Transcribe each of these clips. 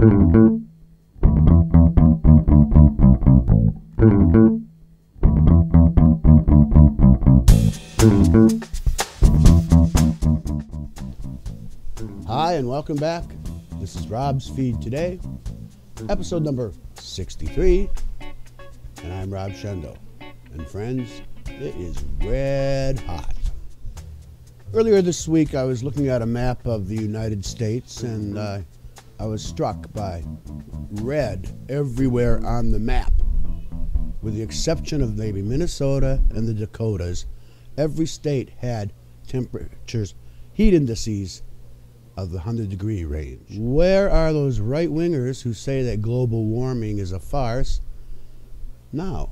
Hi, and welcome back. This is Rob's Feed Today, episode number 63, and I'm Rob Shendo. And friends, it is red hot. Earlier this week, I was looking at a map of the United States, and I was struck by red everywhere on the map. With the exception of maybe Minnesota and the Dakotas, every state had temperatures, heat indices of the 100-degree range. Where are those right-wingers who say that global warming is a farce? Now,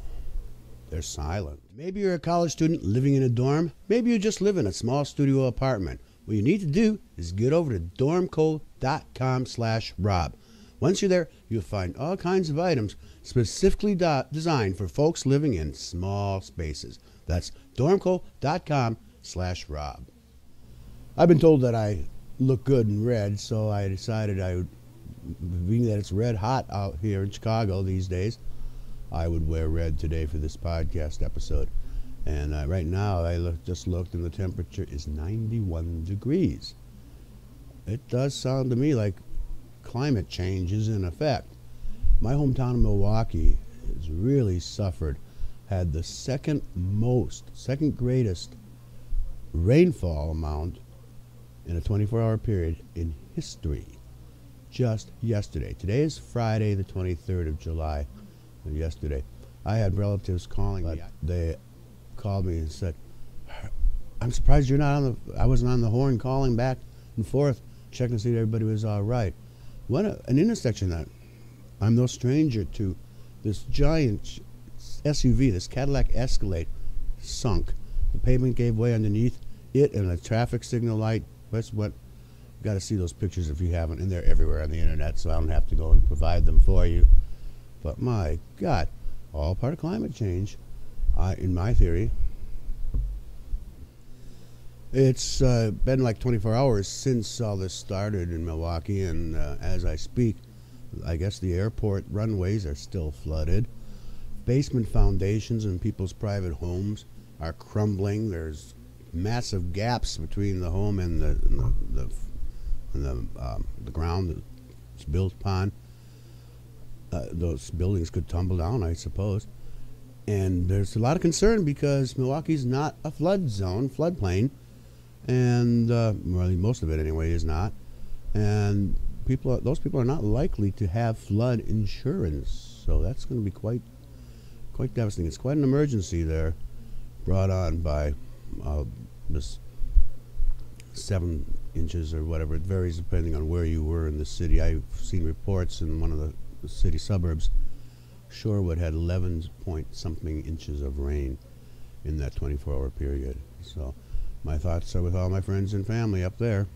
they're silent. Maybe you're a college student living in a dorm. Maybe you just live in a small studio apartment. What you need to do is get over to dormco.com/Rob. Once you're there, you'll find all kinds of items specifically designed for folks living in small spaces. That's dormco.com/Rob. I've been told that I look good in red, so I decided I would, being that it's red hot out here in Chicago these days, I would wear red today for this podcast episode. And right now, just looked, and the temperature is 91 degrees. It does sound to me like climate change is in effect. My hometown of Milwaukee has really suffered, had the second greatest rainfall amount in a 24-hour period in history just yesterday. Today is Friday, the 23rd of July. And yesterday, I had relatives calling me. They called me and said, "I'm surprised you're not I wasn't on the horn calling back and forth, checking to see that everybody was all right." What an intersection that. I'm no stranger to this giant SUV, this Cadillac Escalade, sunk. The pavement gave way underneath it, and a traffic signal light. That's what. Got to see those pictures if you haven't, and they're everywhere on the internet, so I don't have to go and provide them for you. But my God, all part of climate change, in my theory. It's been like 24 hours since all this started in Milwaukee, and as I speak, I guess the airport runways are still flooded. Basement foundations in people's private homes are crumbling. There's massive gaps between the home and the ground that it's built upon. Those buildings could tumble down, I suppose. And there's a lot of concern because Milwaukee's not a floodplain, and well, most of it anyway is not. And those people are not likely to have flood insurance, so that's going to be quite devastating. It's quite an emergency there, brought on by this 7 inches or whatever. It varies depending on where you were in the city. I've seen reports in one of the city suburbs. Shorewood had 11 point something inches of rain in that 24-hour period. So my thoughts are with all my friends and family up there.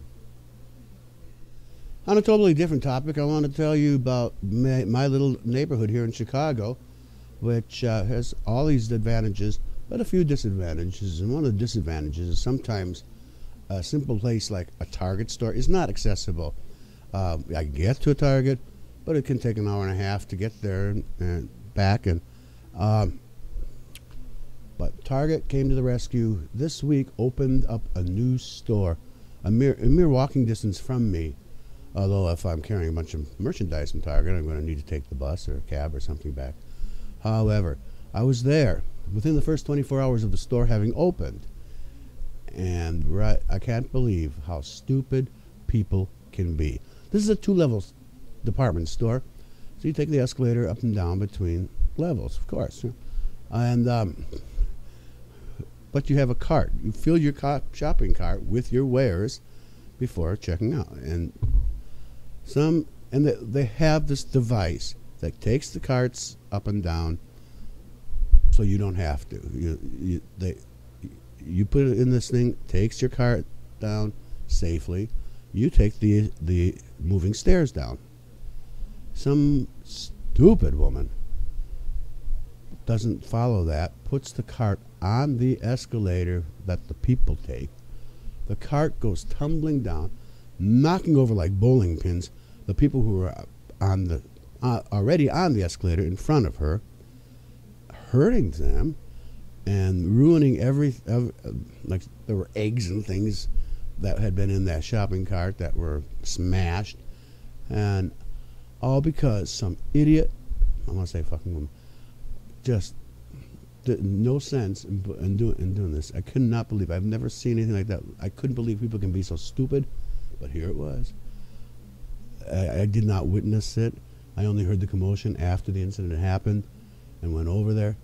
On a totally different topic, I want to tell you about my little neighborhood here in Chicago, which has all these advantages, but a few disadvantages. And one of the disadvantages is sometimes a simple place like a Target store is not accessible. I can get to a Target, but it can take an hour and a half to get there and back. And but Target came to the rescue this week, opened up a new store, a mere walking distance from me. Although if I'm carrying a bunch of merchandise from Target, I'm going to need to take the bus or a cab or something back. However, I was there within the first 24 hours of the store having opened. And I can't believe how stupid people can be. This is a 2-level department store, so you take the escalator up and down between levels, of course. And but you have a cart. You fill your shopping cart with your wares before checking out. And they have this device that takes the carts up and down, so you don't have to. You put it in this thing, takes your cart down safely. You take the moving stairs down. Some stupid woman doesn't follow that, puts the cart on the escalator that the people take. The cart goes tumbling down, knocking over like bowling pins the people who are on the already on the escalator in front of her, hurting them and ruining like there were eggs and things that had been in that shopping cart that were smashed, and all because some idiot, I'm gonna say fucking woman, just no sense in doing this. I could not believe. I've never seen anything like that. I couldn't believe people can be so stupid, but here it was. I did not witness it. I only heard the commotion after the incident happened and went over there,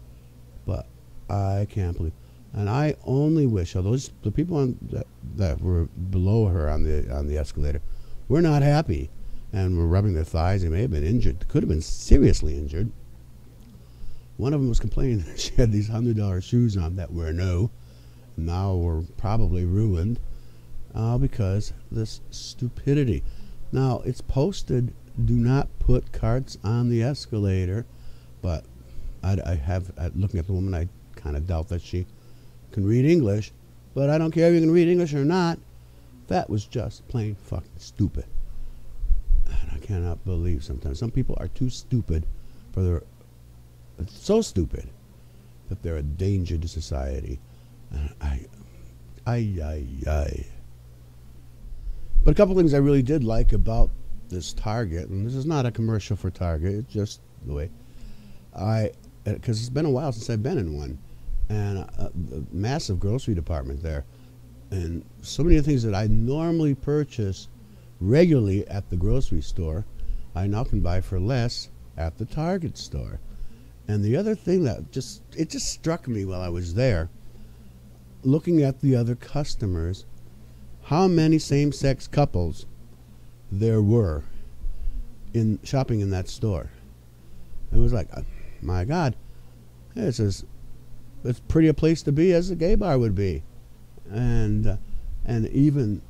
but I can't believe. And I only wish, although the people that were below her on the escalator were not happy and were rubbing their thighs. They may have been injured. Could have been seriously injured. One of them was complaining that she had these $100 shoes on that were new, now were probably ruined, because this stupidity. Now, it's posted, do not put carts on the escalator, but looking at the woman, I kind of doubt that she can read English, but I don't care if you can read English or not. That was just plain fucking stupid. And I cannot believe sometimes some people are too stupid for their, so stupid that they're a danger to society. But a couple things I really did like about this Target, and this is not a commercial for Target, it's just the way because it's been a while since I've been in one, and a massive grocery department there, and so many of the things that I normally purchase regularly at the grocery store, I now can buy for less at the Target store. And the other thing that just struck me while I was there, looking at the other customers, how many same-sex couples there were in shopping in that store. It was like, my God, it's as pretty a place to be as a gay bar would be. And even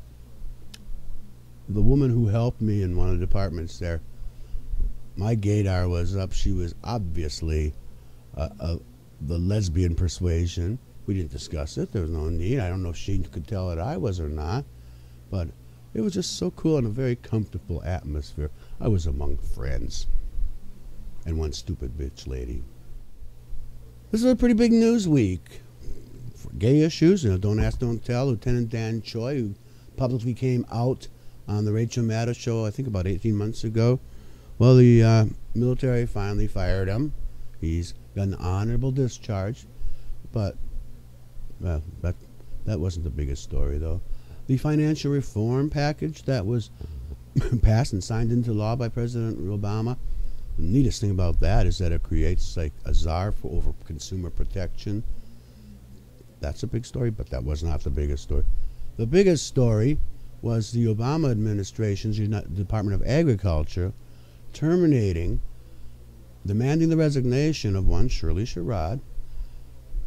the woman who helped me in one of the departments there, my gaydar was up. She was obviously the lesbian persuasion. We didn't discuss it. There was no need. I don't know if she could tell that I was or not, but it was just so cool and a very comfortable atmosphere. I was among friends and one stupid bitch lady. This is a pretty big news week for gay issues. Don't ask, don't tell. Lieutenant Dan Choi, who publicly came out on the Rachel Maddow show, I think about 18 months ago. Well, the military finally fired him. He's got an honorable discharge, but well, that wasn't the biggest story, though. The financial reform package that was passed and signed into law by President Obama, the neatest thing about that is that it creates like a czar over consumer protection. That's a big story, but that was not the biggest story. The biggest story was the Obama administration's Department of Agriculture demanding the resignation of one Shirley Sherrod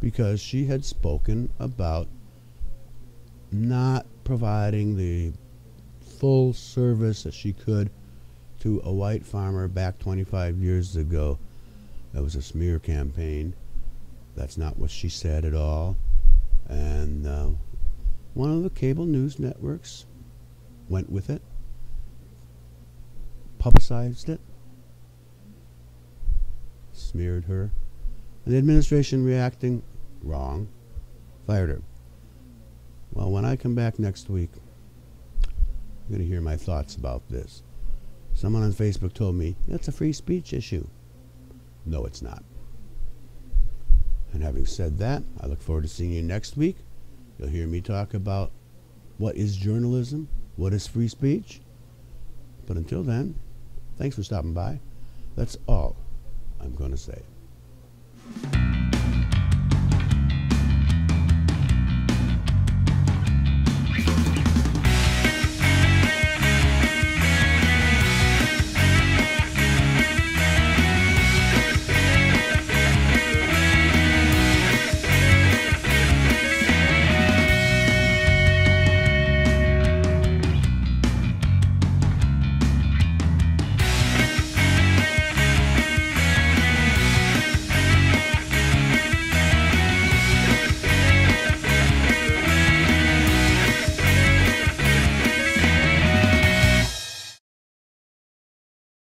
because she had spoken about not providing the full service that she could to a white farmer back 25 years ago. That was a smear campaign. That's not what she said at all. And one of the cable news networks went with it, publicized it, smeared her, and the administration reacting wrong, fired her. Well, when I come back next week, I'm going to hear my thoughts about this. Someone on Facebook told me, it's a free speech issue. No, it's not. And having said that, I look forward to seeing you next week. You'll hear me talk about what is journalism, what is free speech. But until then, thanks for stopping by. That's all I'm going to say.